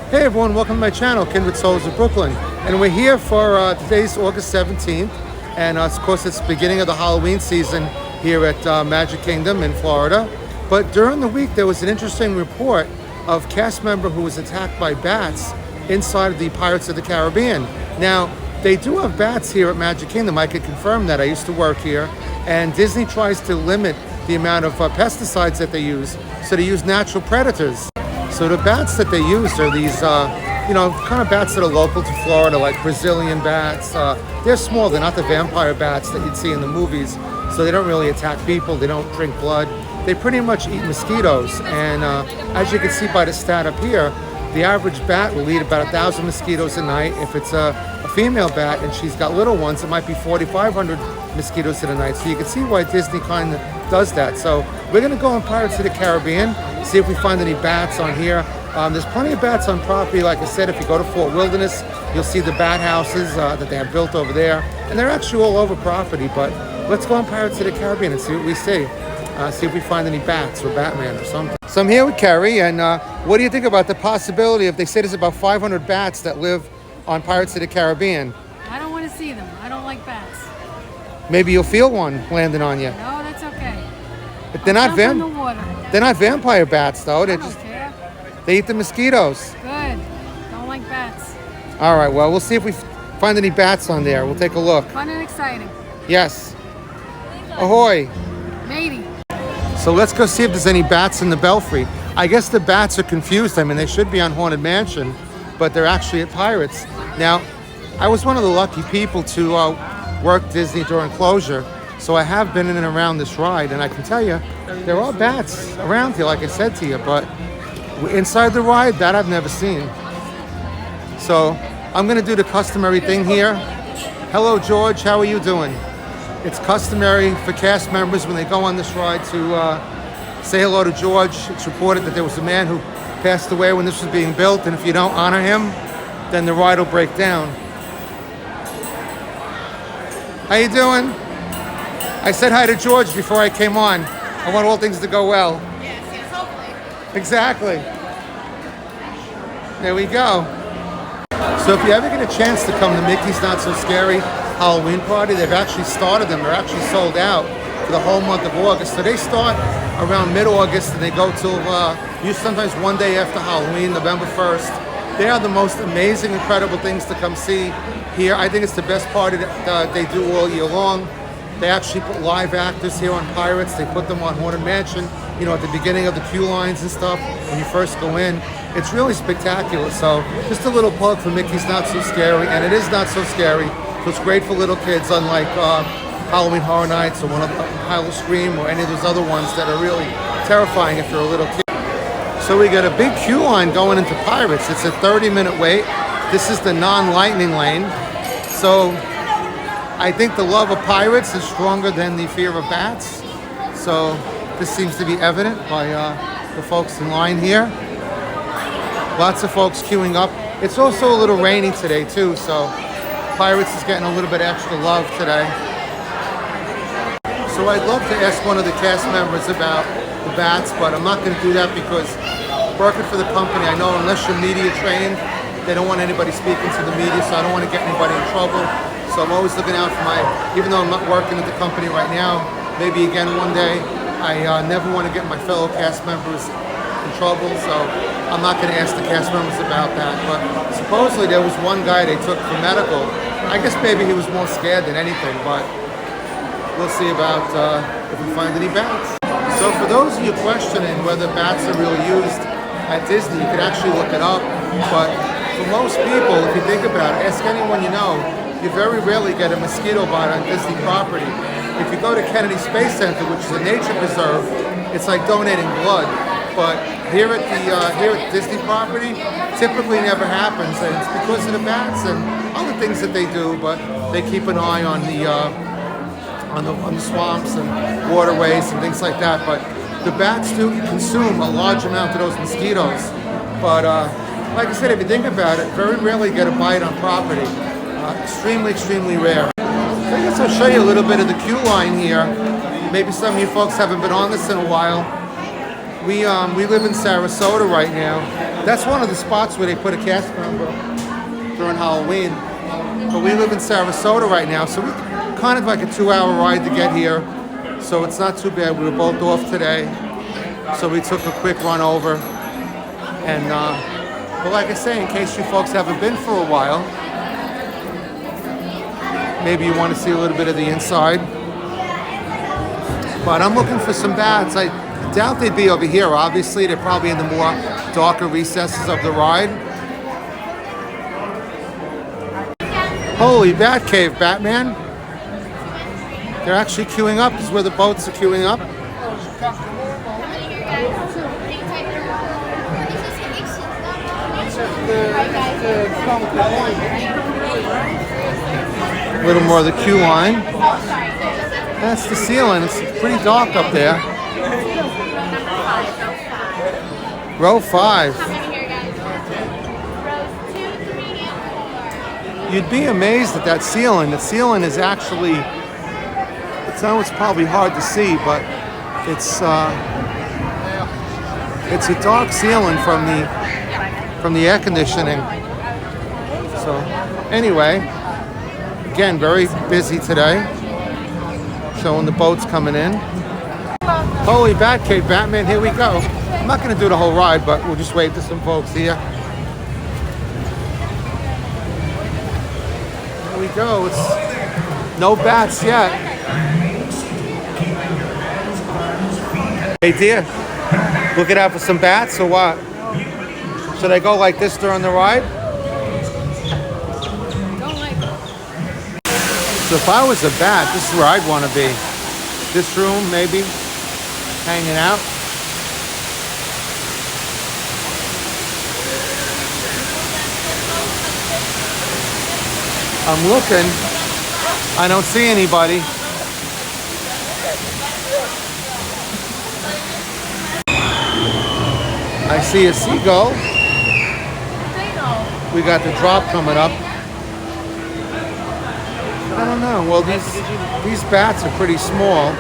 Hey everyone, welcome to my channel, Kindred Souls of Brooklyn. And we're here for today's August 17th. And of course it's the beginning of the Halloween season here at Magic Kingdom in Florida. But during the week there was an interesting report of a cast member who was attacked by bats inside of the Pirates of the Caribbean. Now, they do have bats here at Magic Kingdom. I can confirm that. I used to work here. And Disney tries to limit the amount of pesticides that they use. So they use natural predators. So the bats that they use are these, kind of bats that are local to Florida, like Brazilian bats. They're small. They're not the vampire bats that you'd see in the movies. So they don't really attack people. They don't drink blood. They pretty much eat mosquitoes. And as you can see by the stat up here, the average bat will eat about 1,000 mosquitoes a night. If it's a female bat and she's got little ones, it might be 4,500 mosquitoes in a night. So you can see why Disney kind of does that. So we're going to go on Pirates of the Caribbean, see if we find any bats on here. There's plenty of bats on property. Like I said, if you go to Fort Wilderness, you'll see the bat houses that they have built over there. And they're actually all over property. But let's go on Pirates of the Caribbean and see what we see. See if we find any bats or Batman or something. So I'm here with Kerry, and what do you think about the possibility of, they say there's about 500 bats that live on Pirates of the Caribbean? I don't want to see them. I don't like bats. Maybe you'll feel one landing on you. No, that's okay. But they're not in the water. They're not vampire bats though. I don't care. They eat the mosquitoes. Good. Don't like bats. All right. Well, we'll see if we find any bats on there. We'll take a look. Fun and exciting. Yes. Ahoy. Maybe. So let's go see if there's any bats in the Belfry. I guess the bats are confused. I mean, they should be on Haunted Mansion, but they're actually at Pirates. Now, I was one of the lucky people to work Disney during closure, so I have been in and around this ride, and I can tell you, there are bats around here, like I said to you, but inside the ride, that I've never seen. So I'm gonna do the customary thing here. Hello, George, how are you doing? It's customary for cast members when they go on this ride to say hello to George. It's reported that there was a man who passed away when this was being built, and if you don't honor him, then the ride will break down. How you doing? I said hi to George before I came on. I want all things to go well. Yes, hopefully. Exactly. There we go. So if you ever get a chance to come to Mickey's Not So Scary Halloween party, they've actually started them. They're actually sold out for the whole month of August. So they start around mid-August and they go till sometimes one day after Halloween, November 1st. They are the most amazing, incredible things to come see here. I think it's the best party that they do all year long. They actually put live actors here on Pirates. They put them on Haunted Mansion, at the beginning of the queue lines and stuff when you first go in. It's really spectacular. So just a little plug for Mickey's Not So Scary, and it is not so scary. So it's great for little kids, unlike Halloween Horror Nights or one of the Pile of Scream or any of those other ones that are really terrifying if you're a little kid. So we got a big queue line going into Pirates. It's a 30-minute wait. This is the non-lightning lane. So I think the love of pirates is stronger than the fear of bats. So this seems to be evident by the folks in line here. Lots of folks queuing up. It's also a little rainy today too, so Pirates is getting a little bit extra love today. So I'd love to ask one of the cast members about the bats, but I'm not going to do that because working for the company, I know unless you're media trained, they don't want anybody speaking to the media, so I don't want to get anybody in trouble. So I'm always looking out for even though I'm not working at the company right now, maybe again one day, I never want to get my fellow cast members in trouble, so I'm not going to ask the cast members about that. But supposedly there was one guy they took for medical. I guess maybe he was more scared than anything, but we'll see about if we find any bats. So for those of you questioning whether bats are really used at Disney, you could actually look it up, but for most people, if you think about it, ask anyone you know, you very rarely get a mosquito bite on Disney property. If you go to Kennedy Space Center, which is a nature preserve, it's like donating blood. But here at Disney property, typically never happens, and it's because of the bats and other things that they do. But they keep an eye on the swamps and waterways and things like that. But the bats do consume a large amount of those mosquitoes. But like I said, if you think about it, very rarely get a bite on property. Extremely, extremely rare. So I guess I'll show you a little bit of the queue line here. Maybe some of you folks haven't been on this in a while. We live in Sarasota right now, That's one of the spots where they put a cast member during Halloween. But we live in Sarasota right now, so we kind of like a 2-hour ride to get here. So it's not too bad. We were both off today, so we took a quick run over. And but like I say, in case you folks haven't been for a while, maybe you want to see a little bit of the inside. But I'm looking for some bats. I doubt they'd be over here. Obviously, they're probably in the more darker recesses of the ride. Holy bat cave, Batman. They're actually queuing up. This is where the boats are queuing up. A little more of the queue line. That's the ceiling. It's pretty dark up there. Row 5. You'd be amazed at that ceiling. The ceiling is actually, it's probably hard to see, but it's a dark ceiling from the air conditioning. So anyway, again, very busy today. Showing the boats coming in. Holy Bat Cave, Batman, here we go. I'm not going to do the whole ride, but we'll just wave to some folks here. Here we go. It's no bats yet. Hey dear, looking out for some bats or what? Should I go like this during the ride? Don't like it. So if I was a bat, this is where I'd want to be. This room, maybe, hanging out. I'm looking. I don't see anybody. I see a seagull. We got the drop coming up. I don't know. Well, these bats are pretty small.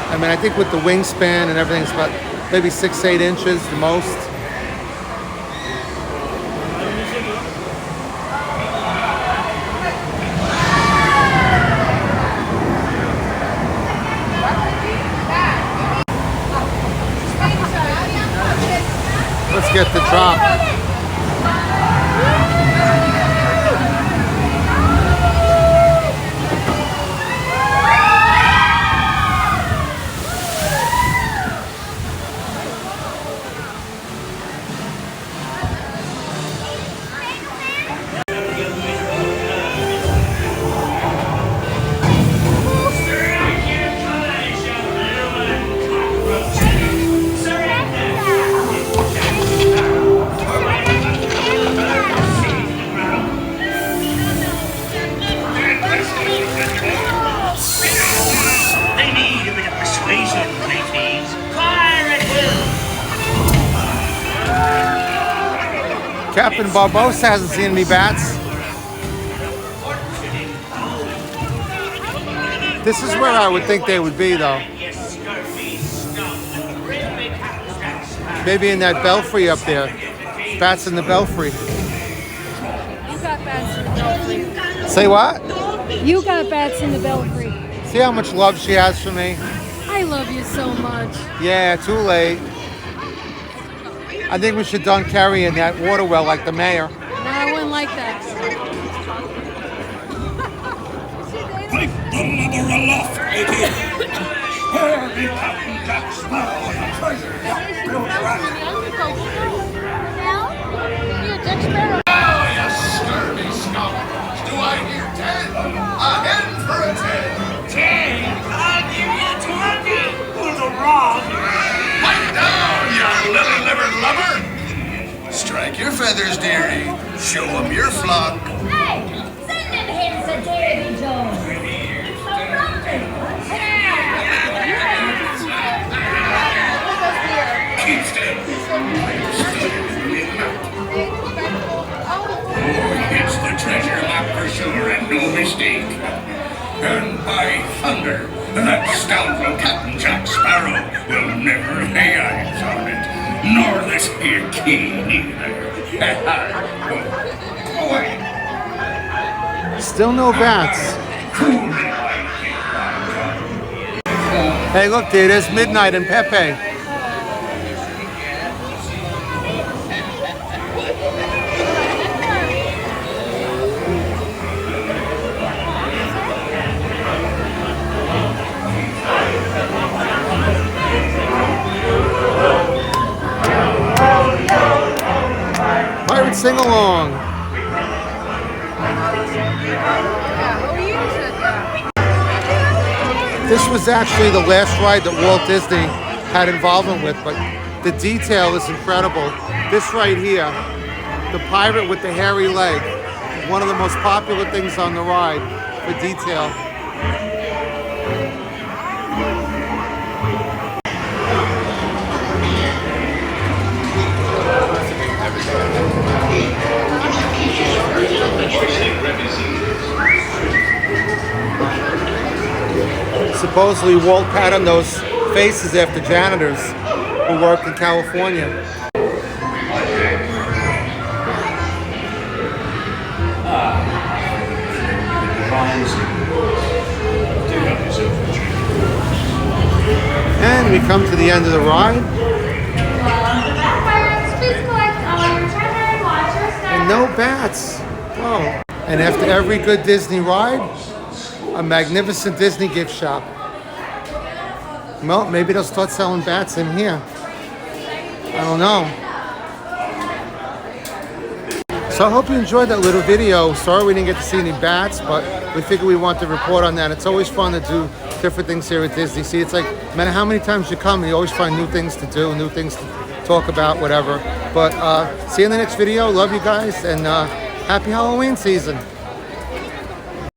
I mean, I think with the wingspan and everything, it's about maybe 6-8 inches the most. Let's get the drop. Captain Barbosa hasn't seen any bats. This is where I would think they would be, though. Maybe in that belfry up there. Bats in the belfry. You got bats in the belfry. Say what? You got bats in the belfry. See how much love she has for me? I love you so much. Yeah, too late. I think we should dunk Kerry in that water well like the mayor. No, I wouldn't like that. Pipe the mother aloft, lady! Where be Captain Jack Sparrow and the treasure? Oh, you scurvy scoundrels! Do I hear 10? A hen for a 10! 10? I'll give you 20 for the wrong! Pipe down, you lily-livered lubber! Strike your feathers, dearie. Show 'em your flock. Hey, send them hens to Davy Jones. Keep still. Oh, it's the treasure map for sure, and no mistake. And by thunder, that scoundrel Captain Jack Sparrow will never lay eyes on it. Nor this here king either. Wait. Still no bats. Hey, look, dude, there's Midnight and Pepe. Pirate sing along. This was actually the last ride that Walt Disney had involvement with, but the detail is incredible. This right here, the pirate with the hairy leg, one of the most popular things on the ride for detail. Supposedly Walt patterned those faces after janitors who worked in California. And we come to the end of the ride. And no bats. Oh. And after every good Disney ride, a magnificent Disney gift shop. Well, maybe they'll start selling bats in here. I don't know. So I hope you enjoyed that little video. Sorry we didn't get to see any bats, but we figured we want to report on that. It's always fun to do different things here at Disney. See, it's like, no matter how many times you come, you always find new things to do, new things to talk about, whatever. But see you in the next video. Love you guys, and happy Halloween season.